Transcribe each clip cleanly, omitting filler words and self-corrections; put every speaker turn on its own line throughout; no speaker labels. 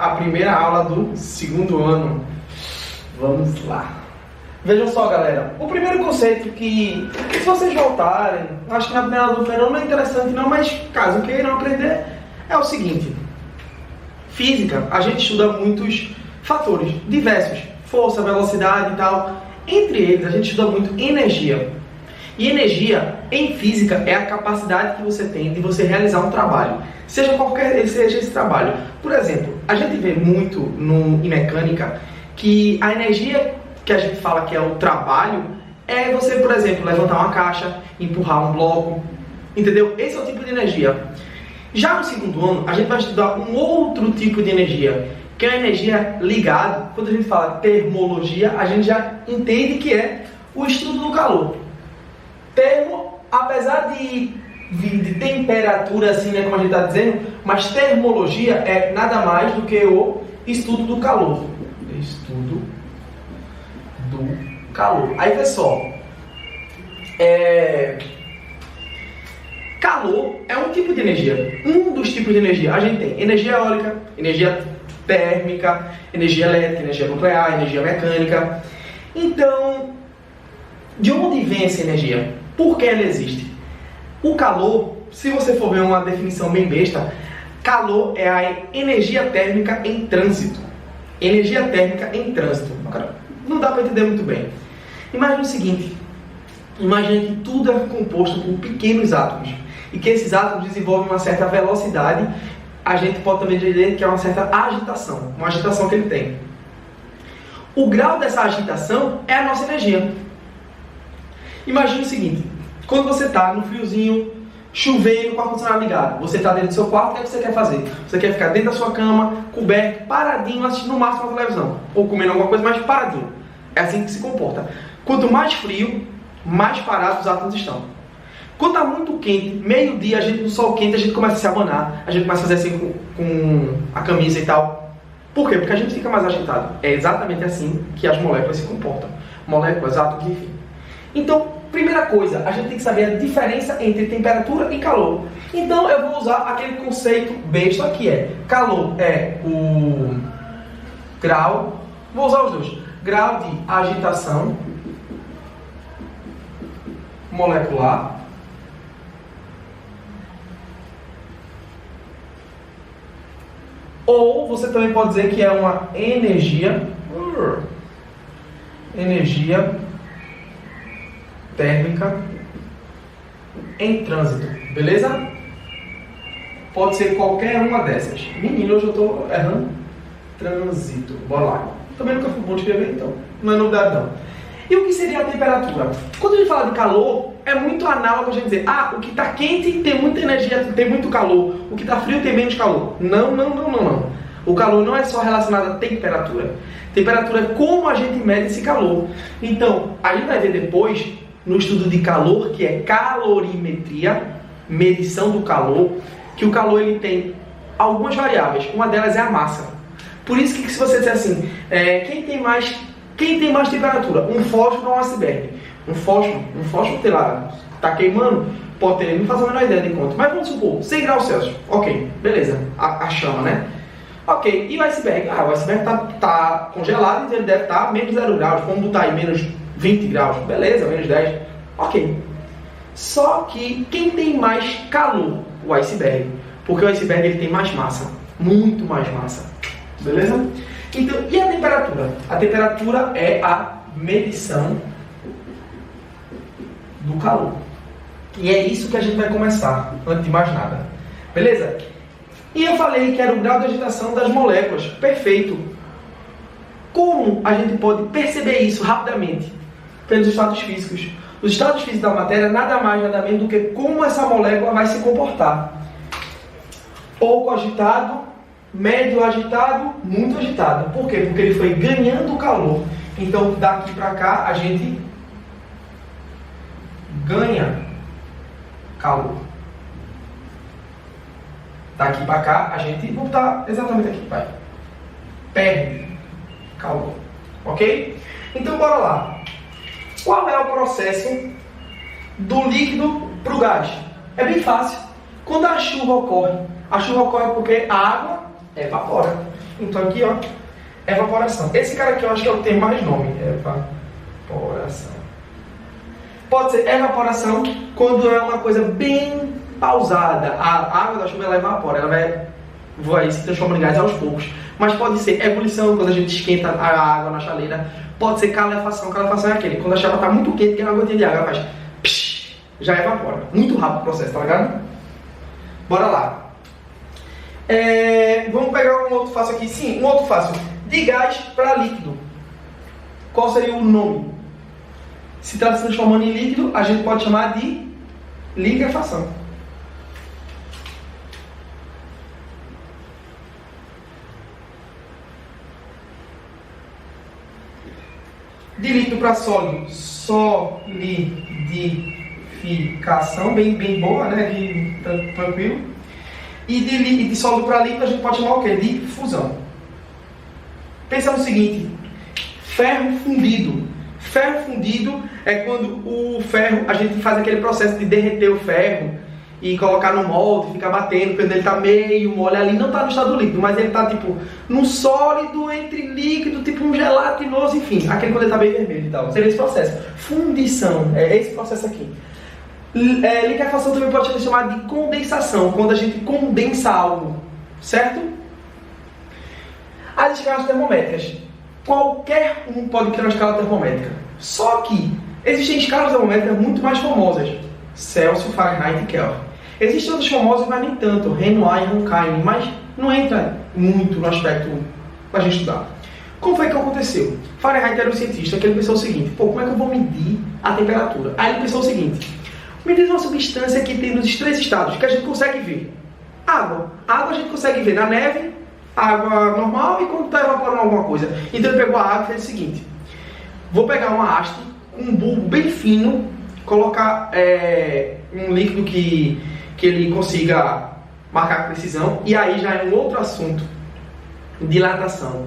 a primeira aula do segundo ano. Vamos lá. Vejam só, galera. O primeiro conceito que, se vocês voltarem, acho que na primeira aula do primeiro ano não é interessante não, mas caso queiram aprender, é o seguinte. Física, a gente estuda muitos fatores, diversos. Força, velocidade e tal. Entre eles, a gente estuda muito energia. E energia, em física, é a capacidade que você tem de você realizar um trabalho. Seja esse trabalho. Por exemplo, a gente vê muito em mecânica que a energia que a gente fala que é o trabalho é você, por exemplo, levantar uma caixa, empurrar um bloco, entendeu? Esse é o tipo de energia. Já no segundo ano, a gente vai estudar um outro tipo de energia, que é a energia ligada. Quando a gente fala termologia, a gente já entende que é o estudo do calor. Termo, apesar de temperatura, assim, né, como a gente está dizendo, mas termologia é nada mais do que o estudo do calor. Estudo do calor. Aí, pessoal, calor é um tipo de energia. Um dos tipos de energia. A gente tem energia eólica, energia térmica, energia elétrica, energia nuclear, energia mecânica. Então, de onde vem essa energia? Por que ela existe? O calor, se você for ver uma definição bem besta, calor é a energia térmica em trânsito. Energia térmica em trânsito. Não dá para entender muito bem. Imagine o seguinte. Imagine que tudo é composto por pequenos átomos. E que esses átomos desenvolvem uma certa velocidade. A gente pode também dizer que é uma certa agitação. Uma agitação que ele tem. O grau dessa agitação é a nossa energia. Imagine o seguinte. Quando você está no friozinho, chovendo, com o ar-condicionado ligado, você está dentro do seu quarto, o que é que você quer fazer? Você quer ficar dentro da sua cama, coberto, paradinho, assistindo no máximo a televisão. Ou comendo alguma coisa, mas paradinho. É assim que se comporta. Quanto mais frio, mais parados os átomos estão. Quando está muito quente, meio-dia, a gente no sol quente, a gente começa a se abanar, a gente começa a fazer assim com a camisa e tal. Por quê? Porque a gente fica mais agitado. É exatamente assim que as moléculas se comportam. Moléculas, átomos, enfim. Então, primeira coisa, a gente tem que saber a diferença entre temperatura e calor. Então, eu vou usar aquele conceito besta que é calor é o grau, vou usar os dois, grau de agitação molecular ou você também pode dizer que é uma energia térmica em trânsito, beleza? Pode ser qualquer uma dessas. Menino, hoje eu estou errando. Trânsito, bora lá. Também nunca fui bom de escrever, então não é novidade não. E o que seria a temperatura? Quando a gente fala de calor, é muito análogo a gente dizer, o que está quente tem muita energia, tem muito calor. O que está frio tem menos calor. Não. O calor não é só relacionado à temperatura. Temperatura é como a gente mede esse calor. Então, a gente vai ver depois, no estudo de calor, que é calorimetria, medição do calor, que o calor ele tem algumas variáveis. Uma delas é a massa. Por isso que se você disser assim, quem tem mais temperatura? Um fósforo ou um iceberg? Um fósforo, sei lá, tá queimando, pode ter, não faz a menor ideia de quanto. Mas vamos supor, 100 graus Celsius. Ok, beleza, a chama, né? Ok, e o iceberg? O iceberg tá congelado, então ele deve estar menos 0 graus. Vamos botar aí menos 20 graus. Beleza, menos 10. Ok. Só que quem tem mais calor? O iceberg. Porque o iceberg ele tem mais massa. Muito mais massa. Beleza? Então, e a temperatura? A temperatura é a medição do calor. E é isso que a gente vai começar, antes de mais nada. Beleza? E eu falei que era o grau de agitação das moléculas. Perfeito. Como a gente pode perceber isso rapidamente? Pelos estados físicos. Os estados físicos da matéria nada mais, nada menos do que como essa molécula vai se comportar. Pouco agitado, médio agitado, muito agitado. Por quê? Porque ele foi ganhando calor. Então, daqui para cá, a gente ganha calor. Daqui para cá, a gente não está exatamente aqui, vai. Perde calor. Ok? Então, bora lá. Qual é o processo do líquido para o gás? É bem fácil. Quando a chuva ocorre porque a água evapora. Então aqui, ó, evaporação. Esse cara aqui eu acho que é o que tem mais nome. Evaporação. Pode ser evaporação quando é uma coisa bem pausada. A água da chuva ela evapora, ela vai se transformando em gás aos poucos. Mas pode ser ebulição, quando a gente esquenta a água na chaleira. Pode ser calefação. Calefação é aquele, quando a chapa está muito quente, que a gotinha de água faz psh, já evapora. Muito rápido o processo, tá ligado? Bora lá. Vamos pegar um outro fácil aqui. Sim, um outro fácil. De gás para líquido. Qual seria o nome? Se está se transformando em líquido, a gente pode chamar de liquefação. De líquido para sólido, solidificação, bem boa, né? Tranquilo. E de sólido para líquido a gente pode chamar o quê? De fusão. Pensa no seguinte: ferro fundido. Ferro fundido é quando o ferro, a gente faz aquele processo de derreter o ferro e colocar no molde, ficar batendo, quando ele está meio mole ali, não está no estado líquido, mas ele está tipo num sólido entre líquido, tipo um gelatinoso, enfim, aquele quando ele está bem vermelho e tal. Seria esse processo. Fundição, é esse processo aqui. Liquefação também pode ser chamada de condensação, quando a gente condensa algo, certo? As escalas termométricas. Qualquer um pode criar uma escala termométrica. Só que existem escalas termométricas muito mais famosas. Celsius, Fahrenheit e Kelvin. Existem outras famosas, mas nem tanto. Renoir e Rankine, mas não entra muito no aspecto para a gente estudar. Como foi que aconteceu? Fahrenheit era um cientista que ele pensou o seguinte: pô, como é que eu vou medir a temperatura? Aí ele pensou o seguinte: me diz uma substância que tem nos 3 estados que a gente consegue ver. Água. Água a gente consegue ver na neve, água normal e quando está evaporando alguma coisa. Então ele pegou a água e fez o seguinte: vou pegar uma haste, um bulbo bem fino, colocar um líquido que ele consiga marcar com precisão, e aí já é um outro assunto: dilatação.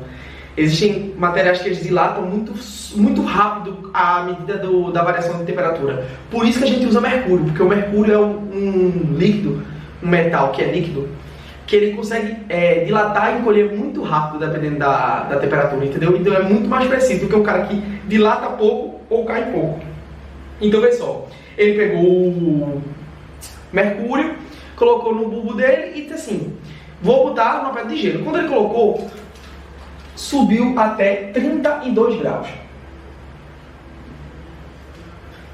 Existem materiais que eles dilatam muito rápido à medida da variação de temperatura. Por isso que a gente usa mercúrio, porque o mercúrio é um líquido, um metal que é líquido, que ele consegue dilatar e encolher muito rápido dependendo da temperatura, entendeu? Então é muito mais preciso do que o cara que dilata pouco ou cai pouco. Então vê só, ele pegou o mercúrio, colocou no bulbo dele e disse assim: vou botar numa pedra de gelo. Quando ele colocou, subiu até 32 graus.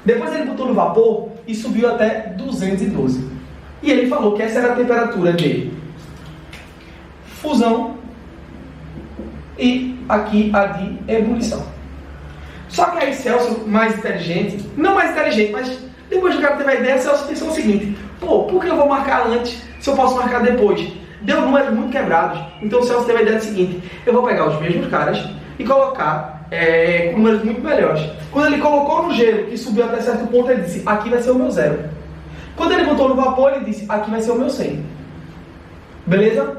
Depois ele botou no vapor e subiu até 212. E ele falou que essa era a temperatura de fusão e aqui a de ebulição. Só que aí Celsius, mais inteligente, não mais inteligente, mas depois de o cara teve a ideia, Celsius pensou o seguinte: pô, por que eu vou marcar antes se eu posso marcar depois? Deu números muito quebrados. Então o Celsius teve a ideia seguinte: eu vou pegar os mesmos caras e colocar com números muito melhores. Quando ele colocou no gelo, que subiu até certo ponto, ele disse: aqui vai ser o meu 0. Quando ele botou no vapor, ele disse: aqui vai ser o meu 100. Beleza?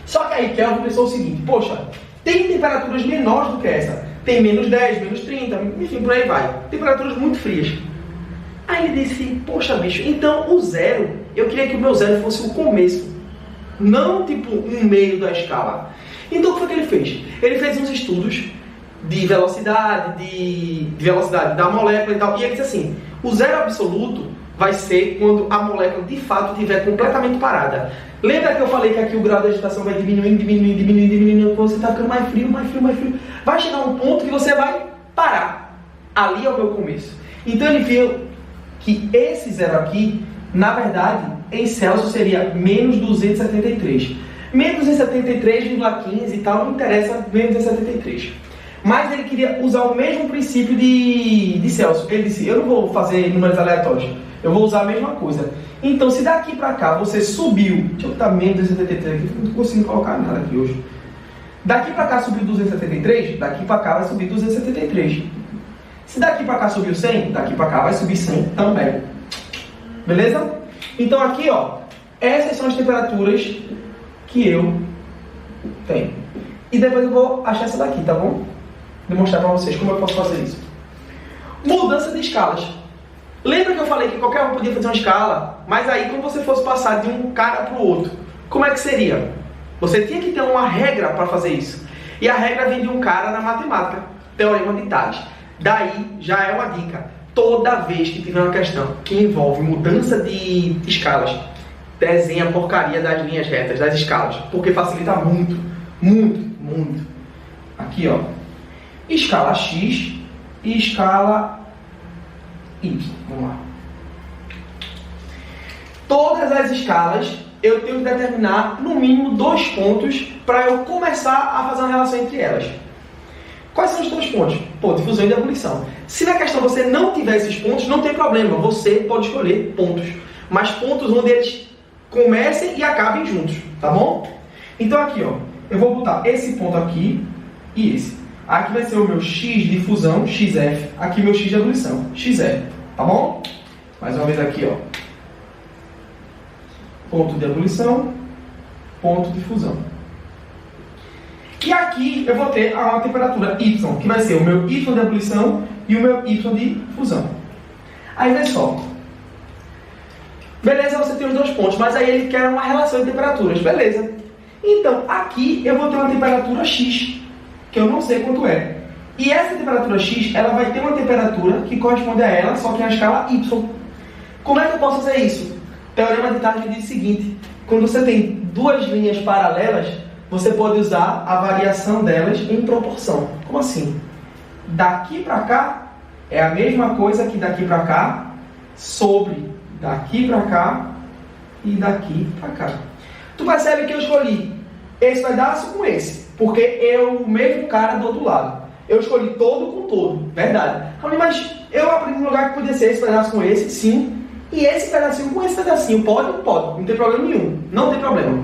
Só que aí Kelvin pensou o seguinte: poxa, tem temperaturas menores do que essa. Tem menos 10, menos 30, enfim, por aí vai. Temperaturas muito frias. Aí ele disse: poxa, bicho, então o 0, eu queria que o meu 0 fosse o começo, não tipo um meio da escala. Então o que foi que ele fez? Ele fez uns estudos de velocidade, de velocidade da molécula e tal, e ele disse assim: o 0 absoluto vai ser quando a molécula de fato estiver completamente parada. Lembra que eu falei que aqui o grau de agitação vai diminuindo, quando você está ficando mais frio. Vai chegar um ponto que você vai parar. Ali é o meu começo. Então ele viu que esse 0 aqui, na verdade, em Celsius seria menos 273. Menos 273,15 e tal, não interessa, menos 273. Mas ele queria usar o mesmo princípio de Celsius. Ele disse: eu não vou fazer números aleatórios, eu vou usar a mesma coisa. Então, se daqui para cá você subiu, deixa eu botar menos 273 aqui, não consigo colocar nada aqui hoje. Daqui para cá subiu 273, daqui para cá vai subir 273. Se daqui para cá subiu 100, daqui para cá vai subir 100 também. Beleza? Então aqui, ó, essas são as temperaturas que eu tenho. E depois eu vou achar essa daqui, tá bom? Demonstrar para vocês como eu posso fazer isso. Mudança de escalas. Lembra que eu falei que qualquer um podia fazer uma escala? Mas aí, quando você fosse passar de um cara para o outro, como é que seria? Você tinha que ter uma regra para fazer isso. E a regra vem de um cara na matemática, Teorema de Tales. Daí já é uma dica. Toda vez que tiver uma questão que envolve mudança de escalas, desenha a porcaria das linhas retas, das escalas, porque facilita muito, muito, muito. Aqui, ó, escala X e escala Y. Vamos lá. Todas as escalas eu tenho que determinar no mínimo 2 pontos para eu começar a fazer uma relação entre elas. Quais são os 2 pontos? Pô, difusão e ebulição. Se na questão você não tiver esses pontos, não tem problema, você pode escolher pontos. Mas pontos onde eles comecem e acabem juntos, tá bom? Então aqui, ó, eu vou botar esse ponto aqui e esse. Aqui vai ser o meu X de fusão, XF. Aqui meu X de ebulição, XF, tá bom? Mais uma vez aqui, ó. Ponto de ebulição, ponto de fusão. E aqui eu vou ter uma temperatura Y, que vai ser o meu Y de ebulição e o meu Y de fusão. Aí vê só. Beleza, você tem os 2 pontos, mas aí ele quer uma relação de temperaturas. Beleza. Então, aqui eu vou ter uma temperatura X, que eu não sei quanto é. E essa temperatura X, ela vai ter uma temperatura que corresponde a ela, só que na escala Y. Como é que eu posso fazer isso? O Teorema de Tales diz o seguinte: quando você tem 2 linhas paralelas, você pode usar a variação delas em proporção. Como assim? Daqui para cá é a mesma coisa que daqui para cá, sobre daqui para cá e daqui para cá. Tu percebe que eu escolhi esse pedaço com esse, porque é o mesmo cara do outro lado. Eu escolhi todo com todo, verdade. Mas eu aprendi um lugar que podia ser esse pedaço com esse, sim. E esse pedacinho com esse pedacinho, pode? Pode, não tem problema nenhum, não tem problema.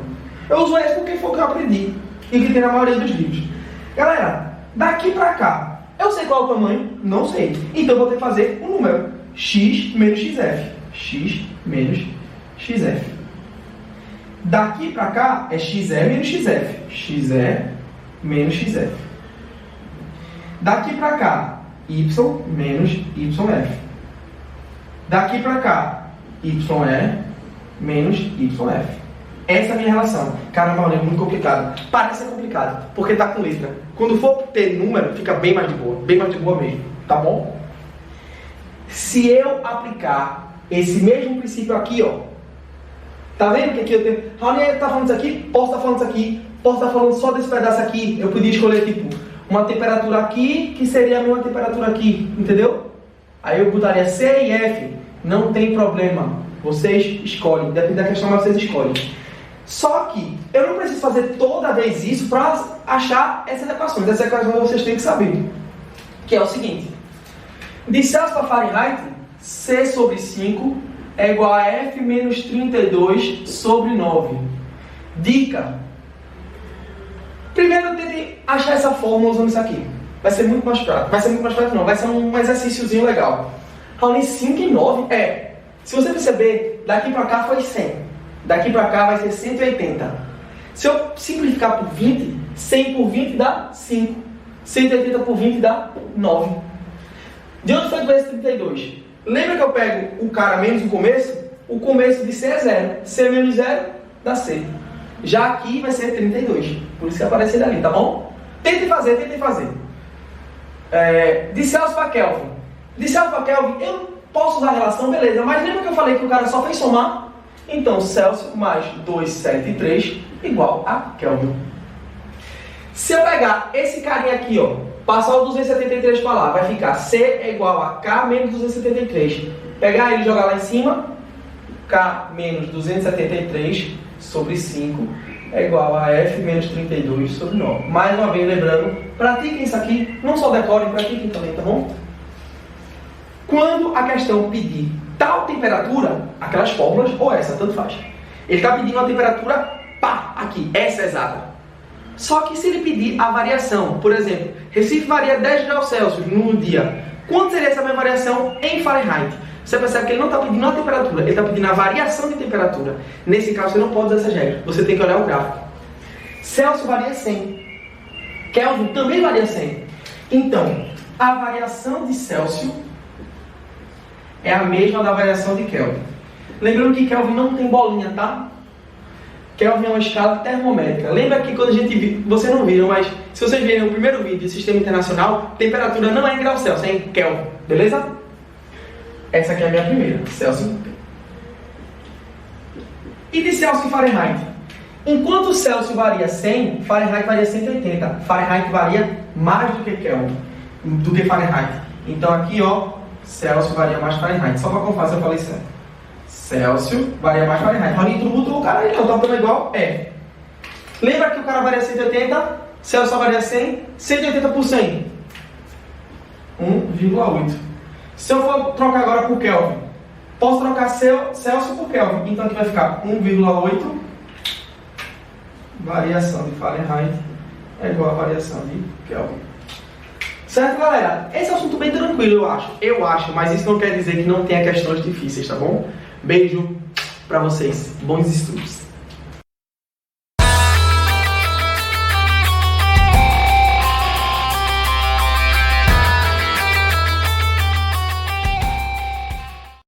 Eu uso esse porque foi o que eu aprendi e que tem na maioria dos livros. Galera, daqui pra cá, eu sei qual é o tamanho? Não sei. Então eu vou ter que fazer um número, x menos xf. X menos xf. Daqui pra cá é xe menos xf. xe menos xf. Daqui pra cá, y menos yf. Daqui para cá, YE menos YF. Essa é a minha relação. Caramba, é muito complicado. Parece ser complicado, porque tá com letra. Quando for ter número, fica bem mais de boa mesmo, tá bom? Se eu aplicar esse mesmo princípio aqui, ó, tá vendo que aqui eu tenho... Raoni tá falando isso aqui, posso estar falando isso aqui, posso estar falando só desse pedaço aqui. Eu podia escolher, tipo, uma temperatura aqui, que seria a mesma temperatura aqui, entendeu? Aí eu botaria C e F, não tem problema, vocês escolhem, depende da questão, mas vocês escolhem. Só que eu não preciso fazer toda vez isso para achar essas equações. Essas equações vocês têm que saber, que é o seguinte: de Celsius para Fahrenheit, C sobre 5 é igual a F menos 32 sobre 9. Dica: primeiro tente achar essa fórmula usando isso aqui. Vai ser muito mais prático. Vai ser muito mais prático não, vai ser um exercíciozinho legal. Raoni, 5 e 9 se você perceber, daqui para cá foi 100. Daqui para cá vai ser 180. Se eu simplificar por 20, 100 por 20 dá 5. 180 por 20 dá 9. De onde foi que veio esse 32? Lembra que eu pego o cara menos o começo? O começo de C é 0. C menos 0 dá C. Já aqui vai ser 32. Por isso que aparece ele ali, tá bom? Tentem fazer. De Celsius para Kelvin. De Celsius para Kelvin, eu posso usar a relação, beleza. Mas lembra que eu falei que o cara só fez somar? Então, Celsius mais 273 igual a Kelvin. Se eu pegar esse carinha aqui, ó, passar o 273 para lá, vai ficar C é igual a K menos 273. Pegar ele e jogar lá em cima, K menos 273 sobre 5 é igual a F menos 32 sobre 9. Mais uma vez, lembrando, pratiquem isso aqui, não só decorem, pratiquem também, tá bom? Quando a questão pedir tal temperatura, aquelas fórmulas, ou essa, tanto faz. Ele está pedindo uma temperatura, pá, aqui, essa exata. Só que se ele pedir a variação, por exemplo, Recife varia 10 graus Celsius no dia, quanto seria essa mesma variação em Fahrenheit? Você percebe que ele não está pedindo a temperatura, ele está pedindo a variação de temperatura. Nesse caso, você não pode usar essa regra, você tem que olhar o gráfico. Celsius varia 100. Kelvin também varia 100. Então, a variação de Celsius é a mesma da variação de Kelvin. Lembrando que Kelvin não tem bolinha, tá? Kelvin é uma escala termométrica. Lembra que quando a gente viu, vocês não viram, mas se vocês virem o primeiro vídeo do Sistema Internacional, temperatura não é em graus Celsius, é em Kelvin, beleza? Essa aqui é a minha primeira, Celsius. E de Celsius e Fahrenheit? Enquanto o Celsius varia 100, Fahrenheit varia 180. Fahrenheit varia mais do que Kelvin, do que Fahrenheit. Então aqui, ó, Celsius varia mais Fahrenheit. Só para confirmar se eu falei certo. Celsius varia mais Fahrenheit. Raulito botou o cara aí, não, tá dando igual? É. Lembra que o cara varia 180, Celsius só varia 100, 180 por 100. 1,8. Se eu for trocar agora por Kelvin, posso trocar Celsius por Kelvin. Então aqui vai ficar 1,8 variação de Fahrenheit é igual a variação de Kelvin. Certo, galera? Esse é um assunto bem tranquilo, eu acho. Eu acho, mas isso não quer dizer que não tenha questões difíceis, tá bom? Beijo pra vocês. Bons estudos.